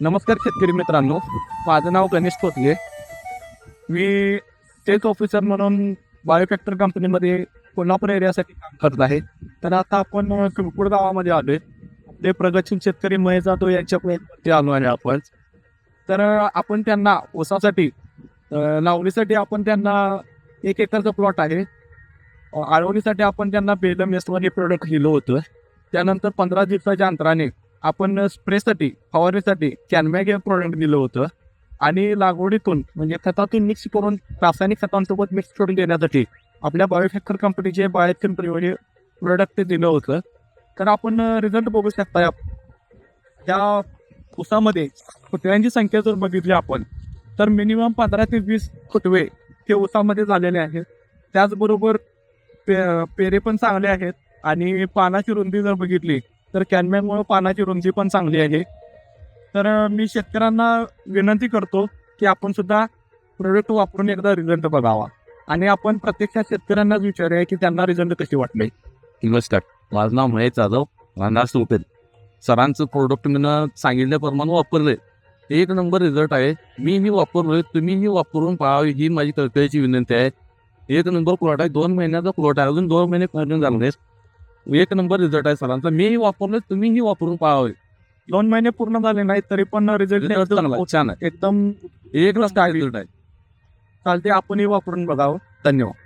नमस्कार शेतकरी मित्रांनो, माझं नाव गणेश पोतले. मी सेल्स ऑफिसर म्हणून बायोफॅक्टर कंपनीमध्ये कोल्हापूर एरियासाठी काम करत आहे. तर आता आपण किरकोळ गावामध्ये आलो आहे. ते प्रगतशील शेतकरी महेश जाधव यांच्याकडे आलो आहे आपण. तर आपण त्यांना ऊसासाठी लावणीसाठी आपण त्यांना 1 एकरचा प्लॉट आहे. आळवणीसाठी आपण त्यांना बेलम एस1 हे प्रोडक्ट दिलं होतं. त्यानंतर 15 दिवसाच्या अंतराने आपण स्प्रेसाठी फवारणीसाठी कॅनमॅग हे प्रोडक्ट दिलं होतं. आणि लागवडीतून म्हणजे खतातून मिक्स करून रासायनिक खतांसोबत मिक्स करून देण्यासाठी आपल्या बायोफॅक्टर कंपनीचे बायोथिन हे प्रोडक्ट ते दिलं होतं. तर आपण रिझल्ट बघू शकता. त्या ऊसामध्ये फुटव्यांची संख्या जर बघितली आपण तर मिनिमम 15 ते 20 फुटवे हे ऊसामध्ये झालेले आहेत. त्याचबरोबर पेरे पण चांगले आहेत आणि पानाची रुंदी जर बघितली तर कॅनमॅगमुळे पानाची रुंदी पण चांगली आहे. तर मी शेतकऱ्यांना विनंती करतो की आपण सुद्धा प्रोडक्ट वापरून एकदा रिझल्ट बघावा आणि आपण प्रत्यक्षात शेतकऱ्यांनाच विचारूया की त्यांना रिझल्ट कसे वाटले. नमस्कार, माझं नाव महेश जाधव, राहणार सुपेल. सरांचं प्रोडक्ट मी सांगितल्याप्रमाणे वापरले, 1 नंबर रिझल्ट आहे. मी वापरलोय, तुम्हीही वापरून पाहावी ही माझी कळकळीची विनंती आहे. 1 नंबर प्लॉट आहे, 2 महिन्याचा प्लॉट आहे, अजून 2 महिने पूर्ण झाले नाहीत. 1 नंबर रिझल्ट आहे सरांचा. मीही वापरलोय, तुम्हीही वापरून पाहावे. 2 महिने पूर्ण झाले नाहीत तरी पण रिझल्ट चांगला आहे, छान आहे, एकदम 1 रिझल्ट आहे. चालते. आपणही वापरून बघावं. धन्यवाद.